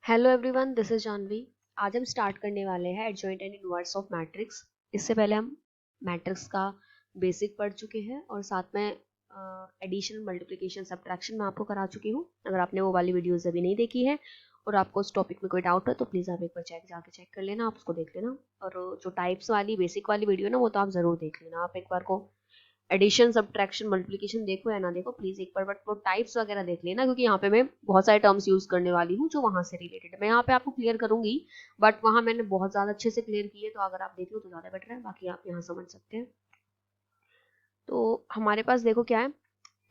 Hello everyone, this is Janhavi. आज हम start करने वाले हैं adjoint and inverse of matrix. इससे पहले हम मैट्रिक्स का बेसिक पढ़ चुके हैं और साथ में एडिशन, मल्टीप्लिकेशन, सब्ट्रैक्शन मैं आपको करा चुकी हूँ। अगर आपने वो वाली वीडियोस अभी नहीं देखी है और आपको उस टॉपिक में कोई डाउट है तो प्लीज़ आप एक बार जाके चेक कर लेना, आप उसको देख लेना। और जो टाइप्स वाली बेसिक वाली वीडियो ना वो तो आप ज़रूर देख लेना। आप एक बार को एडिशन, सब्ट्रैक्शन, मल्टीप्लिकेशन देखो या ना देखो, प्लीज एक बार बट वो टाइप्स वगैरह देख लेना, क्योंकि यहाँ पे मैं बहुत सारे टर्म्स यूज करने वाली हूँ जो वहां से रिलेटेड है। मैं यहाँ पे आपको क्लियर करूंगी बट वहां मैंने बहुत ज्यादा अच्छे से क्लियर किए, तो अगर आप देख लो तो ज्यादा बेटर है, बाकी आप यहाँ समझ सकते हैं। तो हमारे पास देखो क्या है।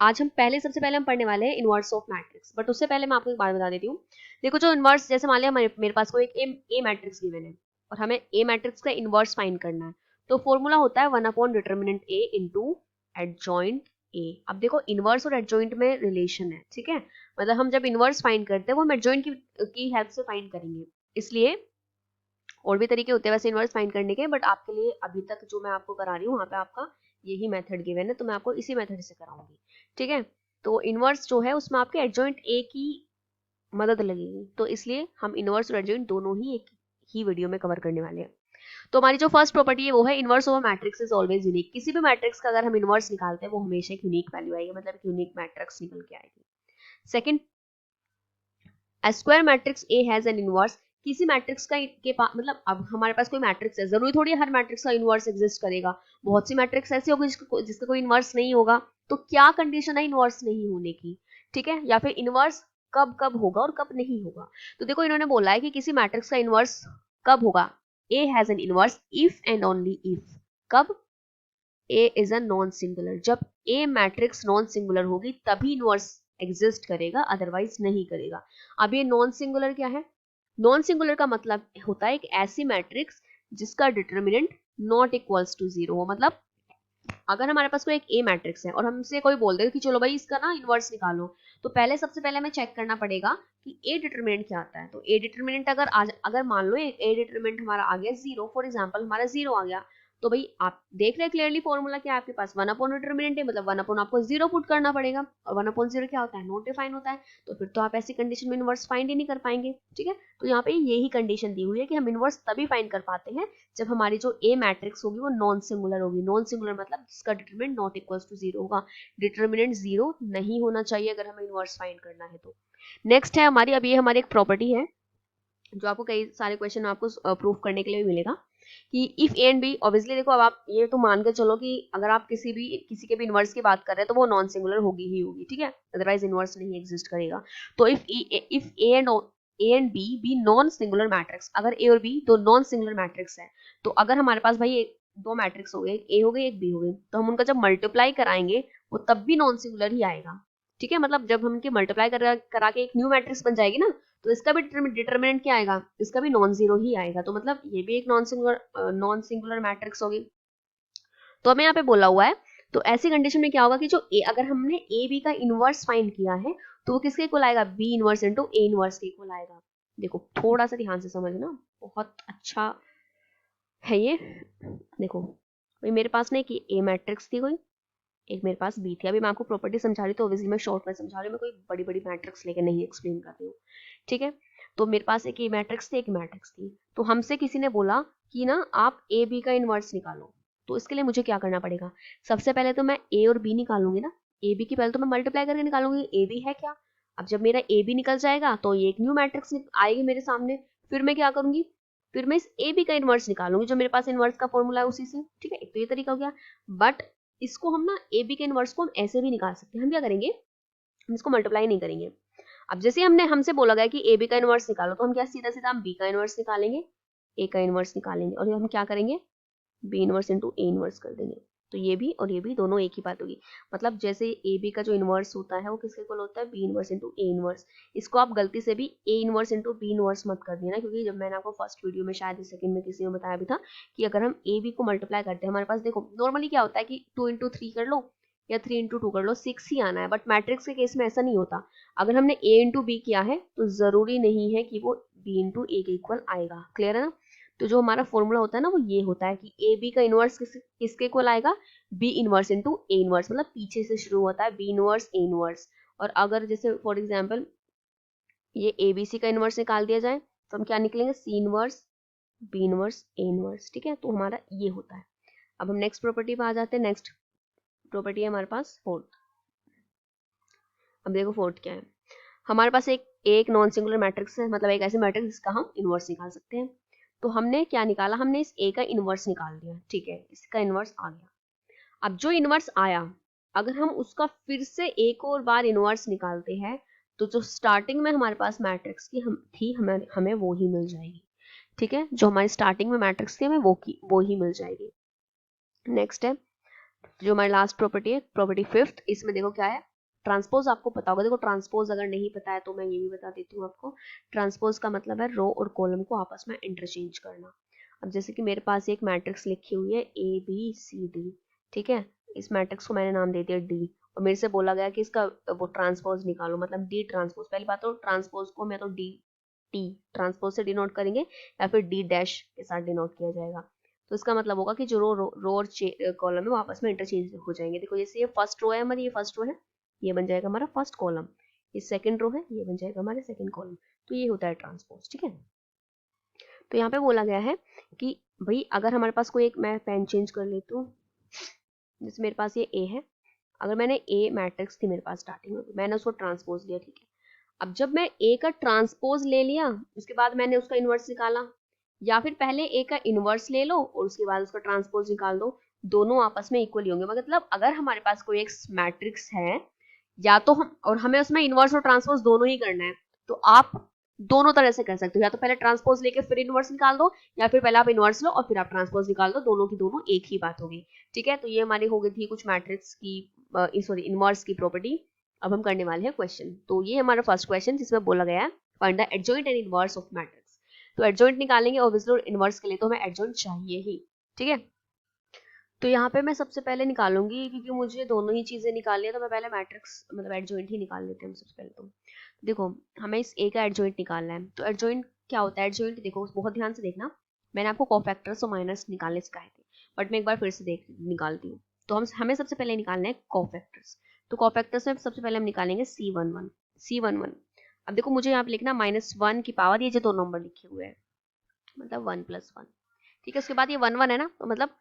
आज हम सबसे पहले हम पढ़ने वाले हैं इनवर्स ऑफ मैट्रिक्स, बट उससे पहले मैं आपको एक बात बता देती हूँ। देखो, जो इनवर्स, जैसे मान लिया मेरे पास कोई एक ए मैट्रिक्स गिवन है और हमें ए मैट्रिक्स का इनवर्स फाइंड करना है, तो फॉर्मूला होता है 1/डिटर्मिनेंट ए इंटू एडजॉइंट ए। अब देखो, इनवर्स और एडजॉइंट में रिलेशन है, ठीक है। मतलब हम जब इनवर्स फाइंड करते हैं वो हम एडजॉइंट की हेल्प से फाइंड करेंगे। इसलिए और भी तरीके होते हैं वैसे इनवर्स फाइंड करने के, बट आपके लिए अभी तक जो मैं आपको करा रही हूँ वहाँ पे आपका यही मेथड गिवन है, तो मैं आपको इसी मेथड से कराऊंगी, ठीक है। तो इनवर्स जो है उसमें आपके एडजॉइंट ए की मदद लगेगी, तो इसलिए हम इनवर्स और एडजॉइंट दोनों ही एक ही वीडियो में कवर करने वाले हैं। तो हमारी जो फर्स्ट प्रॉपर्टी है वो है inverse of matrix is always unique. किसी भी मैट्रिक्स का अगर हम इनवर्स निकालते हैं वो हमेशा एक यूनिक वैल्यू आएगी, मतलब एक यूनिक मैट्रिक्स निकल के आएगी। Second, A square matrix A has an inverse। किसी मैट्रिक्स का मतलब अब हमारे पास कोई मैट्रिक्स है, जरूरी थोड़ी है हर मैट्रिक्स का इनवर्स एग्जिस्ट करेगा। बहुत सी मैट्रिक्स ऐसी होगी जिसका कोई इनवर्स नहीं होगा। तो क्या कंडीशन है इनवर्स नहीं होने की, ठीक है, या फिर इनवर्स कब कब होगा और कब नहीं होगा। तो देखो, इन्होंने बोला है कि किसी मैट्रिक्स का इनवर्स कब होगा। A has an inverse if and only if. कब? ए इज अ नॉन सिंगुलर। जब ए मैट्रिक्स नॉन सिंगुलर होगी तभी इनवर्स एग्जिस्ट करेगा, अदरवाइज नहीं करेगा। अब ये नॉन सिंगुलर क्या है? नॉन सिंगुलर का मतलब होता है एक ऐसी मैट्रिक्स जिसका determinant not equals to zero हो। मतलब अगर हमारे पास कोई एक ए मैट्रिक्स है और हमसे कोई बोल दे कि चलो भाई इसका ना इनवर्स निकालो, तो सबसे पहले हमें चेक करना पड़ेगा कि ए डिटर्मिनेंट क्या आता है। तो ए डिटर्मिनेंट अगर मान लो ए डिटर्मिनेंट हमारा आ गया जीरो, फॉर एग्जाम्पल हमारा जीरो आ गया, तो भाई आप देख रहे हैं क्लियरली फॉर्मूला क्या है आपके पास, 1 अपॉन डिटर्मिनेंट है, मतलब 1 अपॉन आपको जीरो पुट करना पड़ेगा, और 1/0 क्या होता है, नॉट डिफाइन होता है। तो फिर तो आप ऐसी कंडीशन में इनवर्स फाइंड ही नहीं कर पाएंगे, ठीक है। तो यहाँ पे यही कंडीशन दी हुई है कि हम इनवर्स तभी फाइंड कर पाते हैं जब हमारी जो ए मैट्रिक्स होगी वो नॉन सिंगुलर होगी। नॉन सिंगुलर मतलब जिसका determinant not equals to zero होगा। डिटरमिनेंट जीरो नहीं होना चाहिए अगर हमें इनवर्स फाइंड करना है तो। नेक्स्ट है हमारी, अब ये हमारी एक प्रॉपर्टी है जो आपको कई सारे क्वेश्चन में आपको प्रूफ करने के लिए भी मिलेगा कि if A and B, obviously देखो, अब आप ये तो मान के चलो कि अगर आप किसी के भी इनवर्स की बात कर रहे हैं तो वो नॉन सिंगुलर होगी ही होगी, ठीक है, अदरवाइज इनवर्स नहीं एग्जिस्ट करेगा। तो if A and B non singular matrix, अगर ए और बी दो नॉन सिंगुलर मैट्रिक्स है, तो अगर हमारे पास भाई दो मैट्रिक्स हो गए, एक ए हो गई एक बी हो गई, तो हम उनका जब मल्टीप्लाई कराएंगे वो तब भी नॉन सिंगुलर ही आएगा, ठीक है। मतलब जब हम इनके मल्टीप्लाई करा के एक न्यू मैट्रिक्स बन जाएगी ना, तो इसका भी डिटरमिनेंट क्या आएगा, इसका भी नॉन जीरो ही आएगा। तो मतलब ये भी एक नॉन सिंगुलर मैट्रिक्स होगी। तो हमें यहाँ पे बोला हुआ है, तो ऐसी कंडीशन में क्या होगा कि जो ए, अगर हमने ए बी का इनवर्स फाइंड किया है तो वो किसके इक्वल आएगा, B inverse into A inverse के इक्वल आएगा। देखो थोड़ा सा ध्यान से समझना, बहुत अच्छा है ये। देखो भाई, मेरे पास ना एक ए मैट्रिक्स थी कोई, एक मेरे पास बी थी। अभी मैं आपको प्रॉपर्टी समझा रही, तो ऑब्वियसली मैं शॉर्ट में समझा रही हूँ, मैं कोई बड़ी बड़ी मैट्रिक्स लेके नहीं एक्सप्लेन कर रही हूँ, ठीक है। तो मेरे पास एक ए मैट्रिक्स थी, एक मैट्रिक्स थी। तो हमसे किसी ने बोला कि ना आप ए बी का इनवर्स निकालो। तो इसके लिए मुझे क्या करना पड़ेगा, सबसे पहले तो मैं ए और बी निकालूंगी ना। ए बी की पहले तो मैं मल्टीप्लाई करके निकालूंगी, ए बी है क्या। अब जब मेरा ए बी निकल जाएगा तो ये एक न्यू मैट्रिक्स आएगी मेरे सामने। फिर मैं क्या करूंगी, फिर मैं इस ए बी का इनवर्स निकालूंगी, जो मेरे पास इनवर्स का फॉर्मूला है उसी से, ठीक है। एक तो ये तरीका हो गया। बट इसको हम ना ए बी के इनवर्स को हम ऐसे भी निकाल सकते हैं। हम क्या करेंगे, हम इसको मल्टीप्लाई नहीं करेंगे। अब जैसे हमसे बोला गया कि ए बी का इनवर्स निकालो, तो हम क्या सीधा सीधा हम बी का इनवर्स निकालेंगे, ए का इनवर्स निकालेंगे, और हम क्या करेंगे, B inverse into A inverse कर देंगे। तो ये भी और ये भी दोनों एक ही बात होगी। मतलब जैसे ए बी का जो इनवर्स होता है वो किसके इक्वल होता है, B inverse into A inverse. इसको आप गलती से भी A inverse into B inverse मत कर देना, क्योंकि जब मैंने आपको फर्स्ट वीडियो में शायद सेकंड में किसी ने बताया भी था कि अगर हम ए बी को मल्टीप्लाई करते हैं, हमारे पास देखो नॉर्मली क्या होता है कि 2 इंटू 3 कर लो या 3 इंटू 2 कर लो, 6 ही आना है। बट मैट्रिक्स के केस में ऐसा नहीं होता। अगर हमने ए इंटू बी किया है तो जरूरी नहीं है कि वो बी इंटू ए के इक्वल आएगा। क्लियर है ना। तो जो हमारा फॉर्मूला होता है ना वो ये होता है कि ए बी का इनवर्स किसके इक्वल आएगा, B inverse into A inverse. मतलब पीछे से शुरू होता है बी इनवर्स ए इनवर्स। और अगर जैसे फॉर एग्जाम्पल ये ए बी सी का इनवर्स निकाल दिया जाए तो हम क्या निकलेंगे, C inverse, B inverse, A inverse, ठीक है। तो हमारा ये होता है। अब हम नेक्स्ट प्रॉपर्टी पे आ जाते हैं। नेक्स्ट प्रॉपर्टी है हमारे पास फोर्थ। अब देखो फोर्थ क्या है, हमारे पास एक नॉन सिंगुलर मैट्रिक्स है, मतलब एक ऐसी मैट्रिक्स जिसका हम इनवर्स निकाल सकते हैं। तो हमने क्या निकाला, हमने इस ए का इनवर्स निकाल दिया, ठीक है, इसका इनवर्स आ गया। अब जो इनवर्स आया, अगर हम उसका फिर से एक और बार इनवर्स निकालते हैं तो जो स्टार्टिंग में हमारे पास मैट्रिक्स की हमें वो ही मिल जाएगी, ठीक है। जो हमारी स्टार्टिंग में मैट्रिक्स थी हमें वो ही मिल जाएगी। नेक्स्ट है जो हमारी लास्ट प्रॉपर्टी है, प्रॉपर्टी फिफ्थ। इसमें देखो क्या है, ट्रांसपोज आपको पता होगा। देखो ट्रांसपोज अगर नहीं पता है तो मैं ये भी बता देती हूँ आपको। ट्रांसपोज का मतलब है रो और कॉलम को आपस में इंटरचेंज करना। अब जैसे कि मेरे पास एक मैट्रिक्स लिखी हुई है ए बी सी डी, ठीक है। इस मैट्रिक्स को मैंने नाम दे दिया डी, और मेरे से बोला गया कि इसका वो ट्रांसपोज निकालो, मतलब डी ट्रांसपोज। पहली बात तो ट्रांसपोज को मैं तो डी टी ट्रांसपोज से डिनोट करेंगे या फिर डी डैश के साथ डिनोट किया जाएगा। तो इसका मतलब होगा कि जो रो और कॉलम है वो आपस में इंटरचेंज हो जाएंगे। देखो जैसे ये फर्स्ट रो है हमारी, ये फर्स्ट रो है, ये बन जाएगा हमारा फर्स्ट कॉलम। ये सेकंड रो है, ये बन जाएगा हमारे सेकंड कॉलम। तो ये होता है ट्रांसपोज, ठीक है। तो यहाँ पे बोला गया है कि भाई अगर हमारे पास कोई एक, मैं पेन चेंज कर लेती हूँ, जैसे मेरे पास ये ए है, अगर मैंने ए मैट्रिक्स थी मेरे पास स्टार्टिंग में, मैंने उसको ट्रांसपोज लिया, ठीक है। अब जब मैं ए का ट्रांसपोज ले लिया, उसके बाद मैंने उसका इनवर्स निकाला, या फिर पहले ए का इनवर्स ले लो और उसके बाद उसका ट्रांसपोज निकाल दो, दोनों आपस में इक्वल होंगे। मतलब अगर हमारे पास कोई एक मैट्रिक्स है, या तो हम और हमें उसमें इनवर्स और ट्रांसपोज दोनों ही करना है, तो आप दोनों तरह से कर सकते हो। या तो पहले ट्रांसपोज लेके फिर इनवर्स निकाल दो, या फिर पहले आप इनवर्स लो और फिर आप ट्रांसपोज निकाल दो, दोनों की दोनों एक ही बात होगी, ठीक है। तो ये हमारी हो गई थी कुछ मैट्रिक्स की सॉरी इनवर्स की प्रॉपर्टी। अब हम करने वाले हैं क्वेश्चन। तो ये हमारा फर्स्ट क्वेश्चन जिसमें बोला गया है find the adjoint and inverse of matrix. तो एडजॉइंट निकालेंगे ऑब्वियसली, इनवर्स के लिए तो हमें एडजॉइंट चाहिए ही, ठीक है। तो यहाँ पे मैं सबसे पहले निकालूंगी, क्योंकि मुझे दोनों ही चीजें निकालनी है, तो मैं पहले मैट्रिक्स मतलब एडजॉइंट ही निकाल लेते हैं सबसे पहले। तो देखो हमें इस ए का एडजॉइंट निकालना है। तो एडजॉइंट क्या होता है, एडजॉइंट देखो बहुत ध्यान से देखना, मैंने आपको कोफैक्टर्स और माइनस निकालने सिखाए थे, बट मैं एक बार फिर से निकालती हूँ। तो हमें सबसे पहले निकालना है कोफैक्टर्स। तो कोफैक्टर्स में सबसे पहले हम निकालेंगे C11। अब देखो मुझे यहाँ पे लिखना -1 की पावर, ये जो दो नंबर लिखे हुए हैं, मतलब 1+1, ठीक है। उसके बाद ये 1 1 है ना, तो मतलब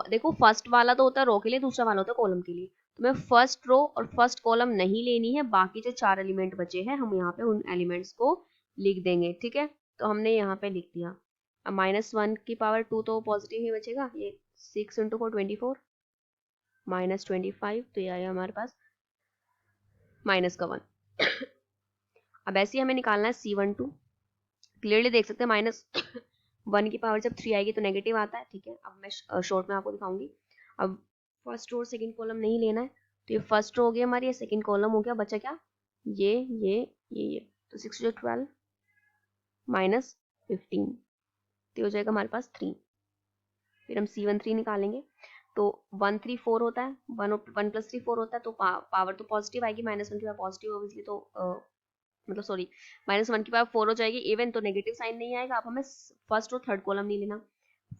देखो फर्स्ट वाला तो होता है रो के लिए, दूसरा वाला होता है कॉलम के लिए। तो मैं फर्स्ट रो और फर्स्ट कॉलम नहीं लेनी है, बाकी जो 4 एलिमेंट बचे हैं हम यहाँ पे उन एलिमेंट्स को लिख देंगे, ठीक है। तो हमने यहाँ पे लिख दिया। अब -1 की पावर 2 तो पॉजिटिव ही बचेगा, ये 6 × 4 24 -25, तो ये आया हमारे पास माइनस का 1। अब ऐसे ही हमें निकालना है C12। क्लियरली देख सकते हैं -1 की पावर जब 3 आएगी तो नेगेटिव आता है, ठीक है। अब मैं शॉर्ट में आपको दिखाऊंगी। अब फर्स्ट रो और सेकंड कॉलम नहीं लेना है, तो ये फर्स्ट रो हो गया हमारी, ये सेकंड कॉलम हो गया, बचा क्या, ये तो 6 × 12 -15, तो हो जाएगा हमारे पास 3। फिर हम C13 निकालेंगे, तो 1 3 4 होता है, 1 + 3 4 होता है, तो पावर तो पॉजिटिव आएगी, -1 की पावर पॉजिटिव ऑब्वियसली, तो मतलब सॉरी -1 की पावर 4 हो जाएगी इवन, तो नेगेटिव साइन नहीं आएगा। अब हमें फर्स्ट और थर्ड कॉलम नहीं लेना,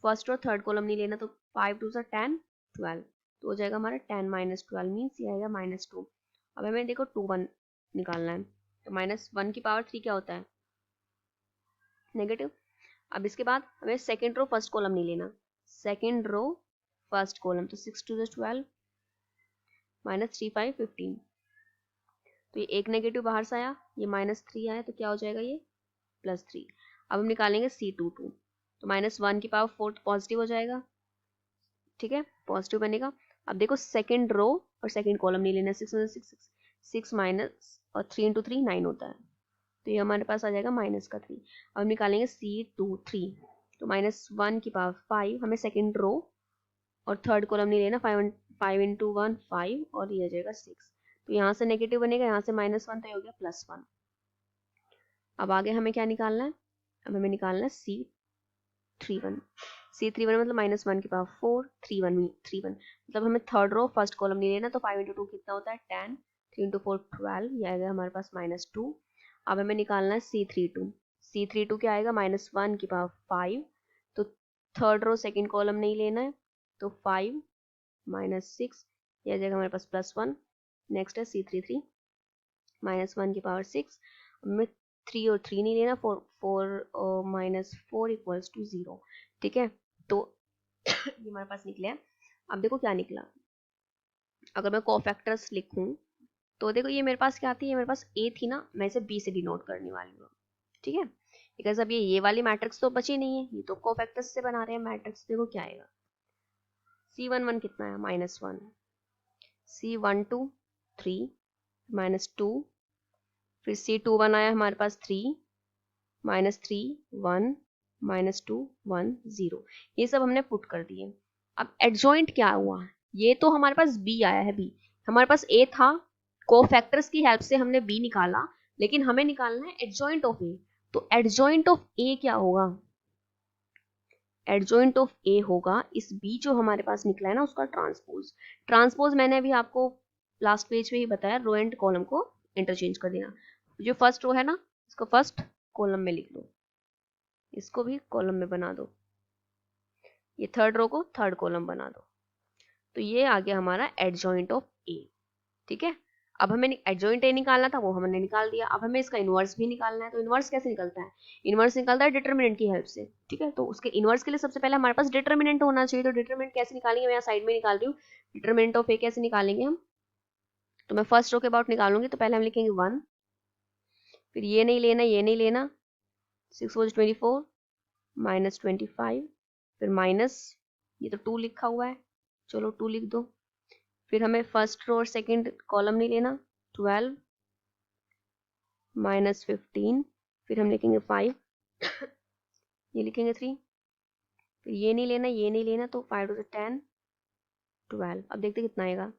फर्स्ट और थर्ड कॉलम नहीं लेना, तो 5 2 10 12, तो हो जाएगा हमारा 10 - 12 मीन्स ये आएगा -2। अब हमें देखो 2 1 निकालना है, तो -1 की पावर 3 क्या होता है, नेगेटिव। अब इसके बाद हमें सेकेंड रो फर्स्ट कॉलम नहीं लेना, सेकेंड रो फर्स्ट कॉलम, तो 6 2 12 -3 5 15, तो ये एक नेगेटिव बाहर से आया, ये -3 आया, तो क्या हो जाएगा ये +3। अब हम निकालेंगे C22, तो -1 की पावर 4 पॉजिटिव हो जाएगा, ठीक है, पॉजिटिव बनेगा। अब देखो सेकंड रो और सेकंड कॉलम नहीं लेना, 6 माइनस और 3 × 3 9 होता है, तो ये हमारे पास आ जाएगा -3। अब हम निकालेंगे C23, तो -1 की पावर 5, हमें सेकंड रो और थर्ड कॉलम नहीं लेना, 5 5 × 1 5, और ये आ जाएगा 6, तो यहाँ से नेगेटिव बनेगा, यहाँ से -1, तो ये हो गया +1। अब आगे हमें क्या निकालना है, अब हमें निकालना है C31 मतलब -1 की पावर 4 3 1 मतलब हमें थर्ड रो फर्स्ट कॉलम नहीं लेना, तो 5 × 2 कितना होता है 10, 3 × 4 12, ये आएगा हमारे पास -2। अब हमें निकालना है C32 क्या आएगा, -1 की पावर 5, तो थर्ड रो सेकंड कॉलम नहीं लेना है, तो 5 -6, ये आ जाएगा हमारे पास +1। नेक्स्ट है C33 -1 की पावर 6, हमें 3 और 3 नहीं लेना, 4 माइनस 4 इक्वल्स टू 0, ठीक है। तो ये हमारे पास निकले हैं। अब देखो क्या निकला, अगर मैं कोफैक्टर्स लिखूं तो देखो ये मेरे पास क्या आती है, मेरे पास ए थी ना, मैं इसे बी से डिनोट करने वाली हूँ, ठीक है। बिकॉज अब ये वाली मैट्रिक्स तो बची नहीं है, ये तो कोफैक्टर्स से बना रहे हैं मैट्रिक्स। देखो क्या आएगा, C11 कितना है, -1, C12 3 -2, फिर C21 आया हमारे पास 3 -3 1 -2 1 0, ये सब हमने पुट कर दिए। अब एडजॉइंट क्या हुआ, ये तो हमारे पास बी आया है, बी हमारे पास ए था, कोफैक्टर्स की हेल्प से हमने बी निकाला, लेकिन हमें निकालना है एडजॉइंट ऑफ ए। तो एडजॉइंट ऑफ ए क्या होगा, एडजॉइंट ऑफ ए होगा इस बी जो हमारे पास निकला है ना उसका ट्रांसपोज। ट्रांसपोज मैंने अभी आपको लास्ट पेज में ही बताया, रो एंड कॉलम को इंटरचेंज कर देना। जो फर्स्ट रो है ना इसको फर्स्ट कॉलम में लिख दो, इसको भी कॉलम में बना दो, ये थर्ड रो को थर्ड कॉलम बना दो। तो ये आ गया हमारा एडजॉइंट ऑफ ए, ठीक है। अब हमें एडजॉइंट ए निकालना था, वो हमने निकाल दिया। अब हमें इसका इनवर्स भी निकालना है। तो इनवर्स कैसे निकलता है, इनवर्स निकलता है डिटरमिनेंट की हेल्प से, ठीक है। तो उसके इनवर्स के लिए सबसे पहले हमारे पास डिटरमिनेंट होना चाहिए। तो डिटरमिनेंट कैसे निकालेंगे, मैं यहाँ साइड में निकाल रही हूँ। डिटरमिनेंट ऑफ ए कैसे निकालेंगे हम, तो मैं फर्स्ट रो के अबाउट निकालूंगी। तो पहले हम लिखेंगे 1, फिर ये नहीं लेना, ये नहीं लेना, 6 4 24 -25, फिर माइनस, ये तो 2 लिखा हुआ है, चलो 2 लिख दो। फिर हमें फर्स्ट रो और सेकंड कॉलम नहीं लेना, 12 -15, फिर हम लिखेंगे 5 ये लिखेंगे 3, फिर ये नहीं लेना, ये नहीं लेना, तो 5 2 10 12। अब देखते कितना आएगा।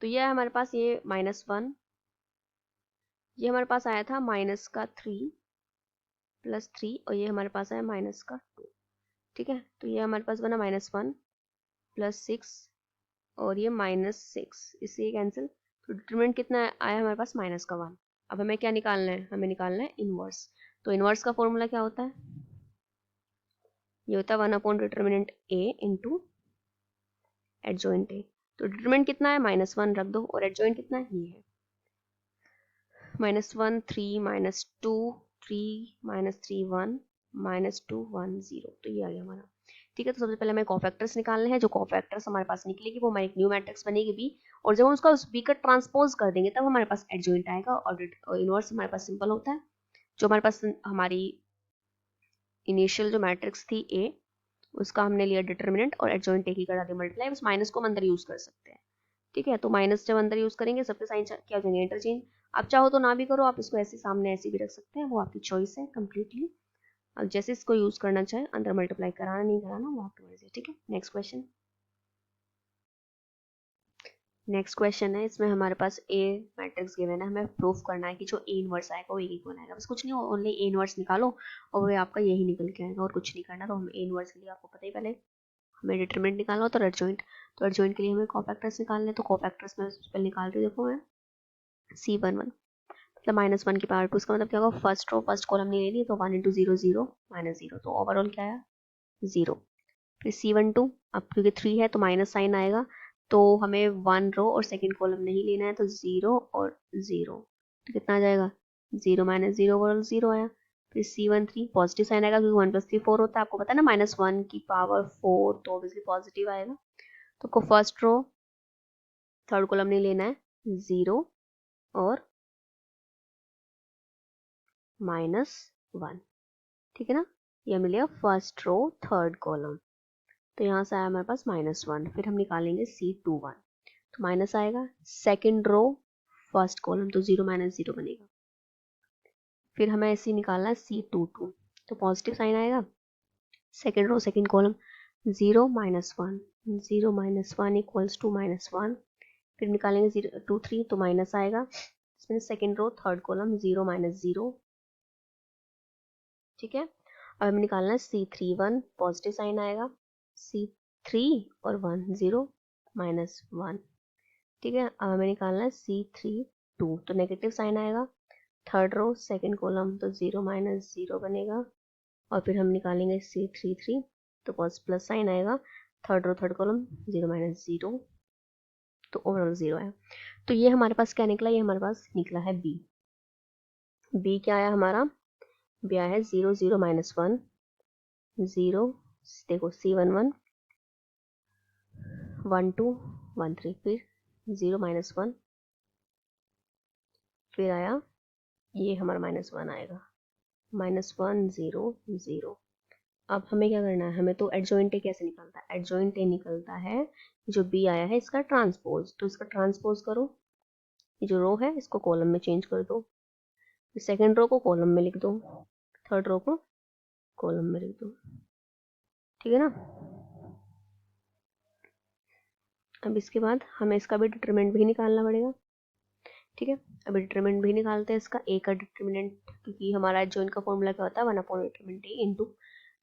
तो ये है हमारे पास, ये -1, ये हमारे पास आया था माइनस का 3 +3, और ये हमारे पास आया माइनस का 2, ठीक है। तो ये हमारे पास बना -1 +6 और ये -6, इससे ये कैंसिल। तो डिटरमिनेंट कितना आया हमारे पास, -1। अब हमें क्या निकालना है, हमें निकालना है इनवर्स। तो इनवर्स का फॉर्मूला क्या होता है, ये होता है 1/डिटरमिनेंट ए इंटू एडजॉइंट ए। तो डिटरमिनेंट कितना है, -1 रख दो, और एडजॉइंट कितना है, ये है -1 3 -2 3 -3 1 -2 1 0। तो ये आ गया हमारा, ठीक है। तो सबसे पहले हमें कोफैक्टर्स निकालने हैं। जो कोफैक्टर्स हमारे पास निकलेगी वो हमारी एक न्यू मैट्रिक्स बनेगी बी, और जब हम उसका उस बी का ट्रांसपोज कर देंगे तब हमारे पास एडजॉइंट आएगा। और इनवर्स हमारे पास सिंपल होता है। जो हमारे पास हमारी इनिशियल जो मैट्रिक्स थी ए, उसका हमने लिया डिटरमिनेंट और एडजॉइंट ए की करा दी मल्टीप्लाई, उस माइनस को हम अंदर यूज कर सकते हैं, ठीक है। तो माइनस जब अंदर यूज करेंगे सबके साइन क्या हो जाएंगे, इंटरचेंज। आप चाहो तो ना भी करो, आप इसको ऐसे सामने ऐसे भी रख सकते हैं, वो आपकी चॉइस है कम्प्लीटली। अब जैसे इसको यूज करना चाहे, अंदर मल्टीप्लाई कराना नहीं कराना वो आपकी मर्जी है, ठीक है। नेक्स्ट क्वेश्चन, नेक्स्ट क्वेश्चन है, इसमें हमारे पास ए मैट्रिक्स गिवन है, हमें प्रूफ करना है कि जो ए इनवर्स आएगा वो ए इक्वल आएगा। बस कुछ नहीं, ओनली ए इनवर्स निकालो और वो आपका यही निकल के आएगा, और कुछ नहीं करना। तो हम ए इनवर्स के लिए आपको पता ही, पहले हमें डिटरमिनेंट निकालना होता है एडजॉइंट। तो एडजॉइंट के लिए हमें कोफैक्टर्स निकालने, तो कोफैक्टर्स में सबसे पहले निकाल रही हूँ, देखो मैं C11 मतलब -1 की पावर 2, इसका मतलब क्या होगा, फर्स्ट रो फर्स्ट कॉलम नहीं लेनी, तो 1 × 0 0 -0, तो ओवरऑल क्या आया 0। फिर C12, अब क्योंकि 3 है तो माइनस साइन आएगा, तो हमें 1 रो और सेकंड कॉलम नहीं लेना है, तो 0 और 0, तो कितना आ जाएगा 0 -0 ओवरऑल 0 आया। फिर C13 पॉजिटिव साइन आएगा, क्योंकि 1 + 3 4 होता है, आपको पता है ना, -1 की पावर 4, तो ऑब्वियसली पॉजिटिव आएगा। तो को फर्स्ट रो थर्ड कॉलम नहीं लेना है, 0 और -1, ठीक है ना। ये मिल गया फर्स्ट रो थर्ड कॉलम। तो यहाँ से आया हमारे पास -1, फिर हम निकालेंगे C21, तो माइनस आएगा। सेकंड रो फर्स्ट कॉलम, तो 0 -0 बनेगा। फिर हमें ऐसे ही निकालना है C22, तो पॉजिटिव साइन आएगा। Second row second column, 0 -1 0 -1 equals to -1। फिर निकालेंगे 0 2 3, तो माइनस आएगा। इसमें सेकंड रो थर्ड कॉलम, 0 -0, ठीक है। अब हमें निकालना है C31, पॉजिटिव साइन आएगा, C3 और 1 0 -1, ठीक है। अब हमें निकालना है C32, तो नेगेटिव साइन आएगा। थर्ड रो सेकंड कॉलम, तो 0 -0 बनेगा। और फिर हम निकालेंगे C33, तो प्लस साइन आएगा। थर्ड रो थर्ड कॉलम, 0 -0, तो ओवरऑल 0 है। तो ये हमारे पास क्या निकला, ये हमारे पास निकला है बी। बी क्या आया हमारा, बी आया है 0 0 -1 0, देखो C11 1 2 1 3, फिर 0 -1, फिर आया ये हमारा -1 आएगा, -1 0 0। अब हमें क्या करना है, हमें तो एडजॉइंट ए कैसे निकलता है, एडजॉइंट ए निकलता है जो बी आया है इसका ट्रांसपोज, तो इसका ट्रांसपोज करो, ये जो रो है इसको कॉलम में चेंज कर दो, सेकेंड रो को कॉलम में लिख दो, थर्ड रो को कॉलम में लिख दो, ठीक है ना। अब इसके बाद हमें इसका भी डिटरमिनेंट भी निकालना पड़ेगा, ठीक है। अब डिटरमिनेंट भी निकालते हैं इसका, ए का डिटरमिनेंट, क्योंकि हमारा एडजॉइंट का फॉर्मूला क्या होता है, 1/डिटरमिनेंट ए इंटू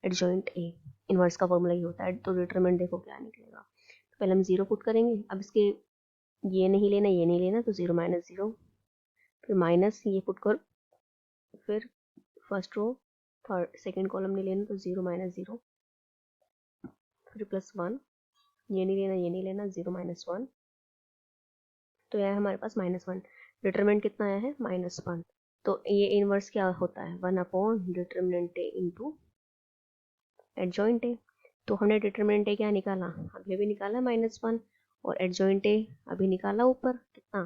एडजॉइंट ए, इनवर्स का फॉर्मूला ये होता है। तो डिटरमिनेंट देखो क्या निकलेगा, तो पहले हम 0 पुट करेंगे, अब इसके ये नहीं लेना ये नहीं लेना, तो 0 -0, फिर माइनस ये पुट कर, फिर first row third second column नहीं लेना, तो 0 -0, फिर +1, ये नहीं लेना ये नहीं लेना, 0 -1, तो यह है हमारे पास -1। डिटरमिनेंट कितना आया है, -1, तो ये इनवर्स क्या होता है, 1/डिटरमिनेंट ए इंटू एडजॉइंट ए। तो हमने डिटरमिनेंट ए क्या निकाला, अभी भी निकाला -1, और एडजॉइंट ए अभी निकाला ऊपर कितना,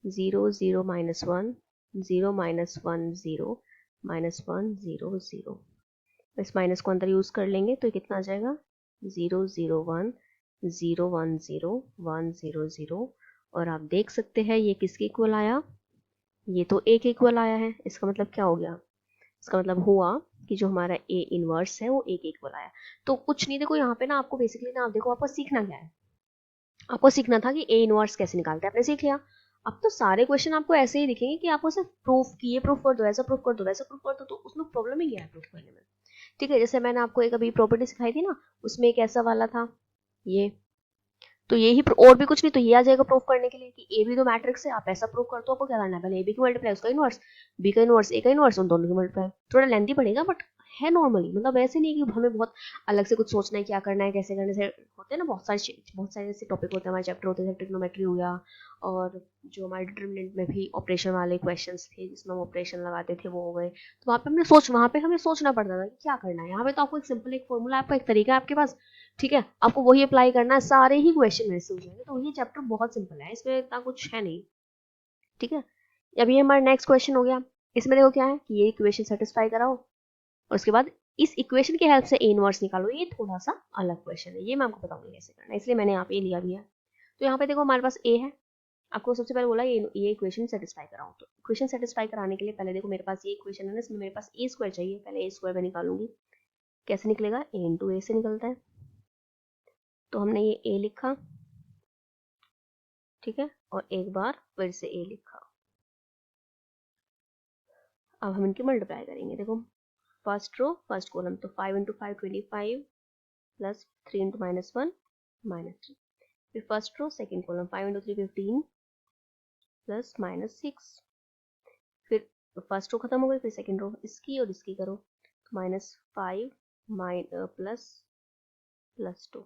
0 0 -1 0 -1 0 -1 0 0, इस माइनस को अंदर यूज कर लेंगे तो कितना आ जाएगा, 0 0 1 0 1 0 1 0 0, और आप देख सकते हैं ये किसके इक्वल आया, ये तो ए के इक्वल आया है। इसका मतलब क्या हो गया, इसका मतलब हुआ कि जो हमारा ए इनवर्स है वो ए के इक्वल आया। तो कुछ नहीं, देखो यहाँ पे ना आपको बेसिकली ना, आप देखो आपको सीखना क्या है, आपको सीखना था कि ए इनवर्स कैसे निकालते हैं, आपने सीख लिया। अब तो सारे क्वेश्चन आपको ऐसे ही दिखेंगे कि आपको सिर्फ प्रूफ की, ये प्रूफ कर दो, ऐसा प्रूफ कर दो, वैसा प्रूफ कर दो, तो उसमें प्रॉब्लम ही क्या है प्रूफ करने में, ठीक है। जैसे मैंने आपको एक अभी प्रॉपर्टी सिखाई थी ना, उसमें एक ऐसा वाला था ये, तो ये ही और भी कुछ नहीं, तो ये आ जाएगा प्रूफ करने के लिए कि ए भी तो मैट्रिक्स है, आप ऐसा प्रूफ कर दो, आपको क्या करना है, पहले ए बी की मल्टीप्लाई उसका इनवर्स, बी का इनवर्स ए का इनवर्स, उन दोनों की मल्टीप्लाई, थोड़ा लेंथी पड़ेगा बट है नॉर्मली, मतलब ऐसे नहीं कि हमें बहुत अलग से कुछ सोचना है क्या करना है कैसे करने से, होते हैं ना बहुत सारे ऐसे टॉपिक होते हैं हमारे चैप्टर होते हैं, ट्रिग्नोमेट्री हो गया, और जो हमारे डिटरमिनेंट में भी ऑपरेशन वाले क्वेश्चंस थे जिसमें हम ऑपरेशन लगाते थे वो हो गए, तो वहाँ पे हमें सोचना पड़ता था कि क्या करना है। यहाँ पे तो आपको एक सिंपल एक फॉर्मूला, आपका एक तरीका है आपके पास, ठीक है, आपको वही अप्लाई करना है, सारे ही क्वेश्चन वैसे हो जाएंगे। तो ये चैप्टर बहुत सिंपल है, इसमें इतना कुछ है नहीं, ठीक है। अब ये हमारा नेक्स्ट क्वेश्चन हो गया, इसमें देखो क्या है कि ये इक्वेशन सेटिस्फाई कराओ, और उसके बाद इस इक्वेशन की हेल्प से ए इनवर्स निकालो, ये थोड़ा सा अलग क्वेश्चन है, ये मैं आपको बताऊंगी कैसे करना है, इसलिए मैंने यहाँ पे लिया भी है। तो यहाँ पे देखो हमारे पास ए है, आपको सबसे पहले बोला ये इक्वेशन सेटिस्फाई कराओ, तो इक्वेशन सेटिस्फाई कराने के लिए पहले देखो मेरे पास ये इक्वेशन है ना, इसमें मेरे पास ए स्क्वायर चाहिए, पहले ए स्क्वायर मैं निकालूंगी, कैसे निकलेगा, ए इंटू ए से निकलता है, तो हमने ये ए लिखा, ठीक है, और एक बार फिर से ए लिखा। अब हम इनकी मल्टीप्लाई करेंगे, देखो फर्स्ट रो फर्स्ट कॉलम, तो 5 × 5 25 प्लस 3 × -1 -3, फिर first row second column 5 × 3 15 plus -6, फिर फर्स्ट रो खत्म हो गई, फिर सेकेंड रो इसकी और इसकी करो, तो -5 प्लस 2,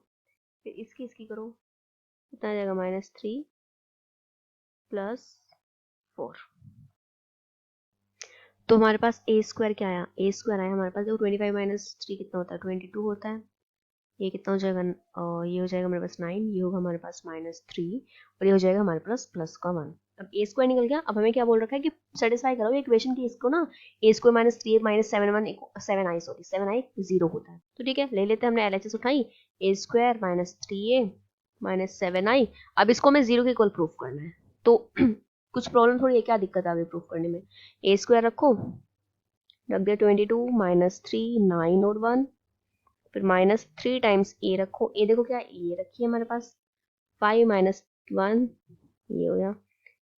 फिर इसकी करो, कितना आ जाएगा, -3 प्लस 4। तो हमारे पास ए स्क्वायर क्या आया, ए स्क्वायर आया हमारे पास, देखो 25 - 3 कितना होता है, 22 होता है, ये कितना हो जाएगा, ये हो जाएगा हमारे पास 9, ये होगा हमारे पास -3, और ये हो जाएगा हमारे पास प्लस का 1। अब ए स्क्वायर निकल गया, अब हमें क्या बोल रखा है कि सेटिस्फाई करो इक्वेशन की, इसको ना ए स्क्वायर -3 -7 1 7 आई, सॉरी 7 आई 0 होता है, तो ठीक है ले लेते हैं, हमने एलएचएस उठाई, ए स्क्वायर -3a -7 आई, अब इसको हमें 0 के इक्वल प्रूफ करना है, तो कुछ प्रॉब्लम थोड़ी है, क्या दिक्कत आ गई प्रूफ करने में, ए स्क्वायर रखो, रख दिया 22 -3 9 और 1, फिर -3 टाइम्स ए रखो, ए देखो क्या ए रखी है हमारे पास, 5 - 1 ये हो गया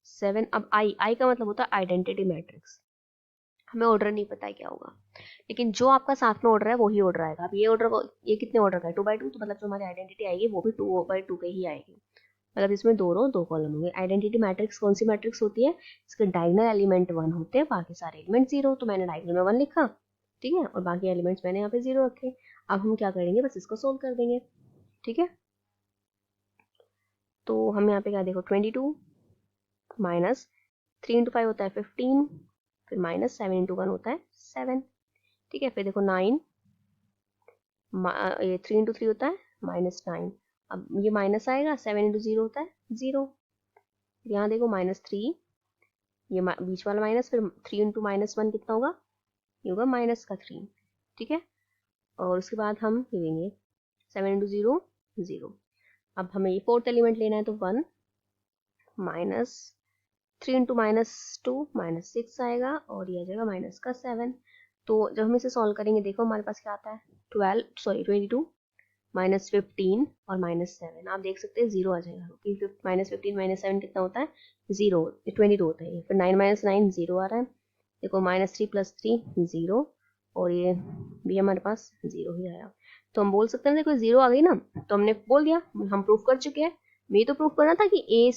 7। अब आई का मतलब होता है आइडेंटिटी मैट्रिक्स, हमें ऑर्डर नहीं पता है क्या होगा, लेकिन जो आपका साथ में ऑर्डर है वही ऑर्डर आएगा। अब ये ऑर्डर, ये कितने ऑर्डर का है, 2/2, तो मतलब जो हमारी आइडेंटिटी आएगी वो भी 2/2 के ही आएगी, मतलब इसमें 2 रो 2 कॉलम होंगे। आइडेंटिटी मैट्रिक्स कौन सी मैट्रिक्स होती है, इसके डायगोनल एलिमेंट 1 होते हैं, बाकी सारे एलिमेंट 0, तो मैंने डायगोनल में 1 लिखा, ठीक है, और बाकी एलिमेंट्स मैंने यहाँ पे 0 रखे। अब हम क्या करेंगे, बस इसको सोल्व कर देंगे, ठीक है। तो हम यहाँ पे क्या देखो 22 -3 × 5 होता है 15, फिर माइनस 7 इंटू 1 होता है 7, ठीक है। फिर देखो 9, ये 3 इंटू 3 होता है -9, अब ये माइनस आएगा, 7 इंटू 0 होता है 0, यहाँ देखो -3, ये बीच वाला माइनस, फिर 3 इंटू -1 कितना होगा, ये होगा -3, ठीक है। और उसके बाद हम ये लेंगे 7 इंटू 0 0, अब हमें ये फोर्थ एलिमेंट लेना है तो 1 माइनस 3 इंटू -2 -6 आएगा, और ये आ जाएगा माइनस का 7। तो जब हम इसे सॉल्व करेंगे देखो हमारे पास क्या आता है, 22 -15 और -7, आप देख सकते हैं 0 आ जाएगा, क्योंकि -15 -7 कितना होता है 0, 22 होता है। फिर 9 - 9 0 आ रहा है, देखो -3 + 3 0, और ये भी हमारे पास 0 ही आया। तो हम बोल सकते हैं देखो 0 आ गई ना, तो हमने बोल दिया, हम प्रूफ कर चुके हैं। मैं तो प्रूफ करना था कि a² -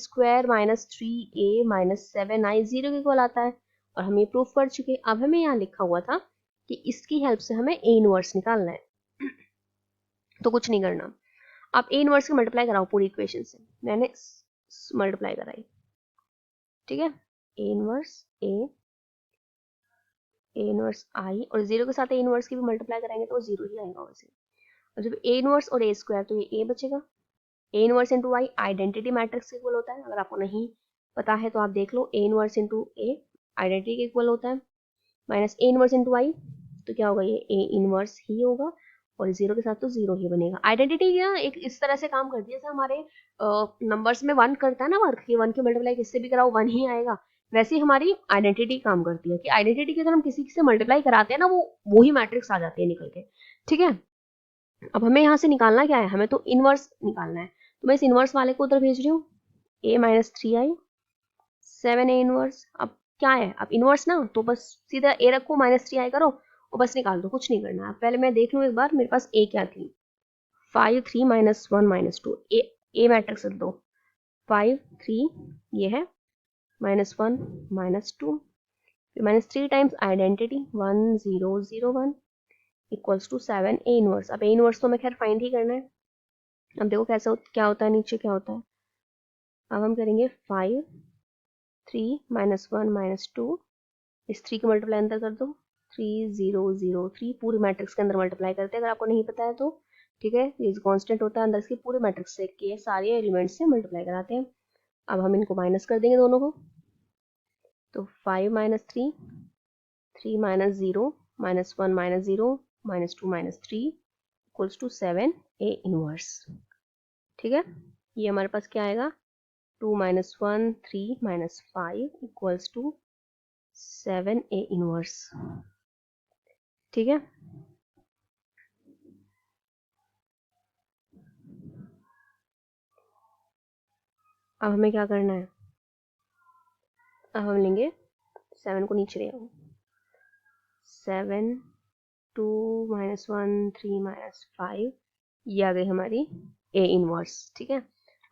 3a - 7i 0 के इक्वल आता है, और हम ये प्रूफ कर चुके। अब हमें यहाँ लिखा हुआ था कि इसकी हेल्प से हमें a इनवर्स निकालना है, तो कुछ नहीं करना, आप a इनवर्स की मल्टीप्लाई कराओ पूरी इक्वेशन से, मैंने मल्टीप्लाई कराई, ठीक है। a इनवर्स i, और 0 के साथ a इनवर्स की भी मल्टीप्लाई कराएंगे तो 0 ही आएगा वैसे। और जब a इनवर्स और a² तो ये a बचेगा, a inverse into y identity matrix के इक्वल होता है, अगर आपको नहीं पता है तो आप देख लो, a inverse into a identity के इक्वल होता है, minus a inverse into y, तो क्या होगा, ये a इनवर्स ही होगा, और 0 के साथ तो 0 ही बनेगा। आइडेंटिटी ना एक इस तरह से काम करती है जैसे हमारे नंबर्स में 1 करता है ना वर्क, ये 1 की मल्टीप्लाई किससे भी कराओ 1 ही आएगा, वैसे ही हमारी आइडेंटिटी काम करती है कि आइडेंटिटी की अगर हम किसी से मल्टीप्लाई कराते हैं ना, वो ही मैट्रिक्स आ जाती है निकल के, ठीक है। अब हमें यहाँ से निकालना क्या है, हमें तो इनवर्स निकालना है, तो मैं इस इनवर्स वाले को उधर भेज रही हूँ, a - 3i 7a इनवर्स। अब क्या है, अब इनवर्स ना, तो बस सीधा a रखो -3i करो और बस निकाल दो, कुछ नहीं करना है। पहले मैं देख लूँ एक बार मेरे पास a क्या थी, 5 3 -1 -2, a मैट्रिक्स रख दो, 5 3 ये है -1 -2, -3 times identity 1 0 0 1 equals to 7 a inverse. अब a इनवर्स तो हमें खैर फाइंड ही करना है। अब देखो कैसा क्या होता है, नीचे क्या होता है, अब हम करेंगे 5 3 -1 -2, इस 3 की मल्टीप्लाई अंदर कर दो, 3 0 0 3 पूरी मैट्रिक्स के अंदर मल्टीप्लाई करते हैं, अगर आपको नहीं पता है तो, ठीक है। ये कांस्टेंट होता है अंदर इसकी, पूरे मैट्रिक्स से के सारे एलिमेंट्स से मल्टीप्लाई कराते हैं। अब हम इनको माइनस कर देंगे दोनों को, तो 5 - 3 3 - 0 -1 - 0 -2 - 3 इक्वल्स टू 7 a इनवर्स, ठीक है। ये हमारे पास क्या आएगा, 2 - 1 3 - 5 इक्वल्स टू 7 a इनवर्स, ठीक है। अब हमें क्या करना है, अब हम लेंगे 7 को नीचे ले आओ, 7 2 - 1 3 - 5, ये आ गई हमारी a इनवर्स, ठीक है।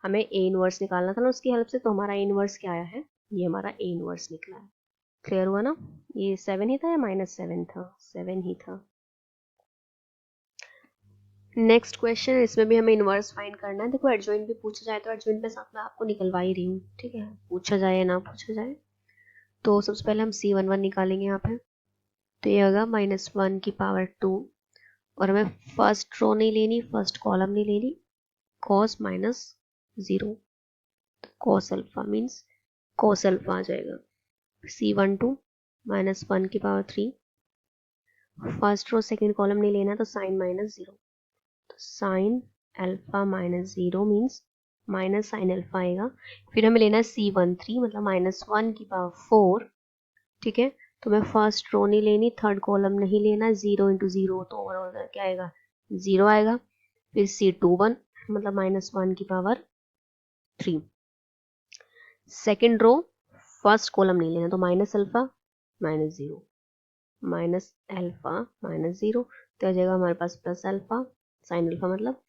हमें a इनवर्स निकालना था ना उसकी हेल्प से, तो हमारा a इनवर्स क्या आया है, ये हमारा a इनवर्स निकला है। क्लियर हुआ ना, ये 7 ही था या -7 था, 7 ही था। नेक्स्ट क्वेश्चन, इसमें भी हमें इनवर्स फाइंड करना है। देखो एडजॉइंट भी पूछा जाए तो एडजॉइंट में साथ में आपको निकलवा ही रही हूँ, ठीक है, पूछा जाए या ना पूछा जाए। तो सबसे पहले हम C11 निकालेंगे यहाँ पे, तो ये होगा -1⁻², और हमें फर्स्ट रो नहीं लेनी, फर्स्ट कॉलम नहीं लेनी, cos -0, cos alpha means cos alpha आ जाएगा। C12 -1⁻3, first row second column नहीं लेना तो sin -0, तो sin alpha -0 means minus sine alpha आएगा। फिर हमें लेना है C13 मतलब -1⁴, ठीक है। तो मैं फर्स्ट रो नहीं लेनी, थर्ड कॉलम नहीं लेना, 0 × 0 तो ओवरऑल क्या आएगा 0 आएगा। फिर C21 मतलब -1⁻3, सेकेंड रो फर्स्ट कॉलम नहीं लेना तो माइनस अल्फा -0 तो आ जाएगा हमारे पास प्लस अल्फा साइन अल्फा मतलब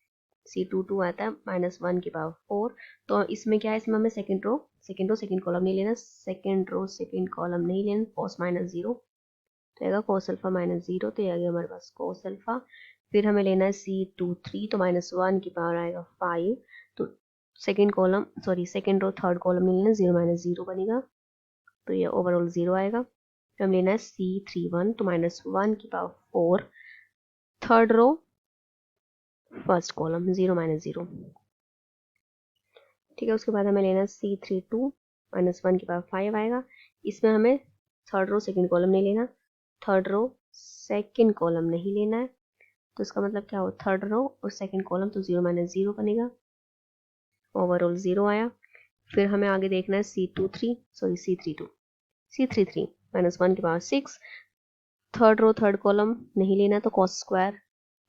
C22 आता है -1⁴। तो इसमें क्या है, इसमें हमें सेकेंड रो सेकेंड कॉलम नहीं लेना, सेकेंड रो सेकेंड कॉलम नहीं लेना, cos -0 तो आएगा cos अल्फा -0, तो ये आ गया हमारे पास cos अल्फा। फिर हमें लेना है C23 तो -1 आएगा 5, तो सेकेंड रो थर्ड कॉलम नहीं लेना, 0 - 0 बनेगा, तो ये ओवरऑल 0 आएगा। हम लेना है C31 तो -1 की power 4 third row first column 0 -0। ठीक है, उसके बाद हमें लेना है C32 -1 की पावर 5 आएगा। इसमें हमें थर्ड रो सेकंड कॉलम नहीं लेना, थर्ड रो सेकंड कॉलम नहीं लेना है, तो इसका मतलब क्या हो, थर्ड रो और सेकंड कॉलम तो 0 -0 बनेगा, ओवरऑल 0 आया। फिर हमें आगे देखना है C33 -1 की power 6, third row third column नहीं लेना, तो cos square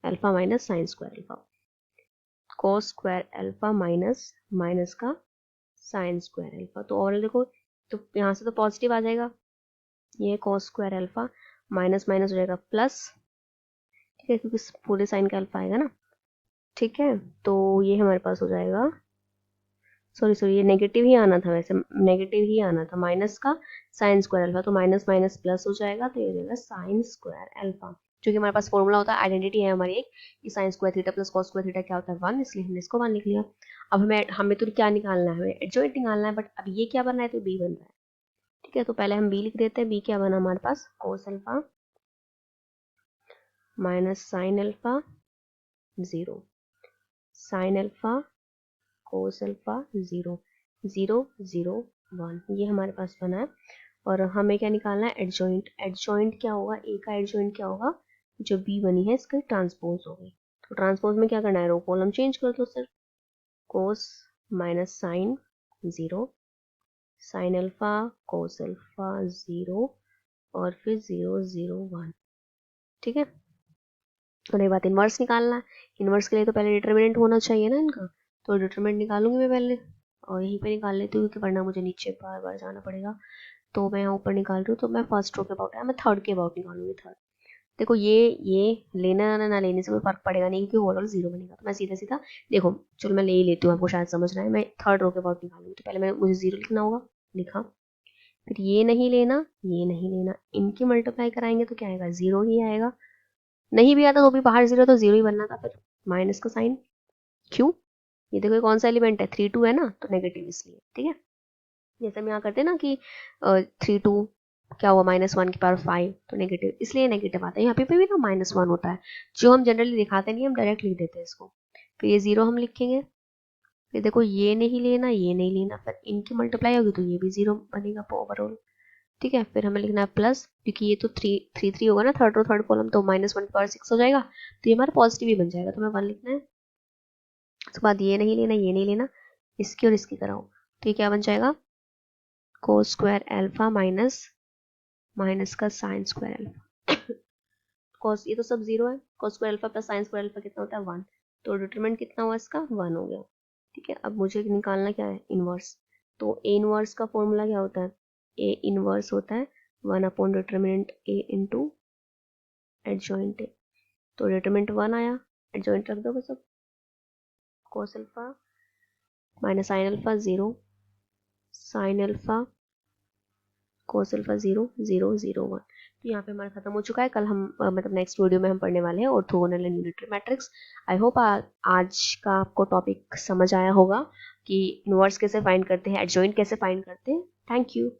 alpha minus sine square alpha, cos square alpha minus का साइन स्क्वायर अल्फा। तो और देखो, तो यहाँ से तो पॉजिटिव आ जाएगा, ये cos square alpha minus minus हो जाएगा प्लस, ठीक है, क्योंकि पूरे साइन का अल्फा आएगा ना। ठीक है, तो ये हमारे पास हो जाएगा, सॉरी ये नेगेटिव ही आना था, वैसे नेगेटिव ही आना था, माइनस का साइन स्क्वायर अल्फा, तो माइनस माइनस प्लस हो जाएगा, तो ये हो जाएगा साइन स्क्वायर अल्फा। क्योंकि हमारे पास फॉर्मूला होता है, आइडेंटिटी है हमारी एक, कि sine square theta plus cos square theta क्या होता है 1, इसलिए हमने इसको 1 लिख लिया। अब हमें तो क्या निकालना है, हमें एडजॉइंट निकालना है, बट अब ये क्या बन रहा है, तो बी बन रहा है। ठीक है, तो पहले हम बी लिख देते हैं। बी क्या बना हमारे पास, cos alpha minus sine alpha 0, sine alpha cos alpha 0 0 0 1, ये हमारे पास बना है। और हमें क्या निकालना है, एडजॉइंट। एडजॉइंट क्या होगा, ए का एडजॉइंट क्या होगा, जो बी बनी है इसकी ट्रांसपोज होगी। तो ट्रांसपोज में क्या करना है, रो कॉलम चेंज कर दो सिर्फ, cos minus sine 0, sine alpha cos alpha 0 और फिर 0 0 1। ठीक है, और ये बात इन्वर्स निकालना है। इन्वर्स के लिए तो पहले डिटरमिनेंट होना चाहिए ना इनका, तो डिटरमिनेंट निकालूंगी मैं पहले, और यहीं पे निकाल लेती हूँ, क्योंकि वरना मुझे नीचे बार बार जाना पड़ेगा। तो मैं यहाँ ऊपर निकाल रही हूँ, तो मैं फर्स्ट रो के अबाउट है, मैं थर्ड के अबाउट निकालूंगी। थर्ड देखो, ये लेना ना लेने से कोई फर्क पड़ेगा नहीं, क्योंकि ओवरऑल 0 बनेगा। तो मैं सीधा सीधा देखो, चलो मैं ले ही लेती हूँ, आपको शायद समझ रहा है। मैं थर्ड रो के अबाउट निकालूंगी, तो पहले मुझे 0 लिखना होगा, लिखा। फिर ये नहीं लेना, ये नहीं लेना, इनकी मल्टीप्लाई कराएंगे तो क्या आएगा, 0 ही आएगा। नहीं भी आता तो भी बाहर 0, तो 0 ही बनना था। फिर माइनस का साइन, क्यों, ये देखो कौन सा एलिमेंट है, 3 2 है ना, तो नेगेटिव इसलिए। ठीक है, जैसे हम यहाँ करते हैं ना कि 3 2 क्या हुआ, -1 की पावर 5, तो नेगेटिव इसलिए नेगेटिव आता है। यहाँ पे भी ना -1 होता है, जो हम जनरली दिखाते नहीं, हम डायरेक्ट लिख देते हैं इसको। फिर ये 0 हम लिखेंगे। फिर देखो, ये नहीं लेना, ये नहीं लेना, फिर इनकी मल्टीप्लाई होगी तो ये भी 0 बनेगा ओवरऑल। ठीक है, फिर हमें लिखना है प्लस, क्योंकि ये तो 3 होगा ना, थर्ड रो थर्ड कॉलम, तो -1 की पावर 6 हो जाएगा, तो ये हमारा पॉजिटिव ही बन जाएगा, तो हमें 1 लिखना है। उसके बाद ये नहीं लेना, ये नहीं लेना, इसकी और इसकी कराओ, तो ये क्या बन जाएगा, कोस स्क्वायर अल्फा माइनस का साइन स्क्वायर अल्फा। कॉस, ये तो सब 0 है, cos square alpha plus sign square alpha कितना होता है 1, तो डिटरमिनेंट कितना हुआ इसका, 1 हो गया। ठीक है, अब मुझे निकालना क्या है, इनवर्स। तो ए इनवर्स का फॉर्मूला क्या होता है, ए इनवर्स होता है 1 upon determinant A into adjoint A. तो डिटरमिनेंट 1 आया, एडजॉइंट रख दो बस। अब कोस alpha minus sine alpha 0, sine alpha cos alpha 0 0 0 1। तो यहाँ पे हमारा खत्म हो चुका है। कल हम मतलब नेक्स्ट वीडियो में हम पढ़ने वाले हैं orthogonal and unitary matrix. I hope आज का आपको टॉपिक समझ आया होगा कि इनवर्स कैसे फाइंड करते हैं, एडजॉइंट कैसे फाइंड करते हैं। Thank you.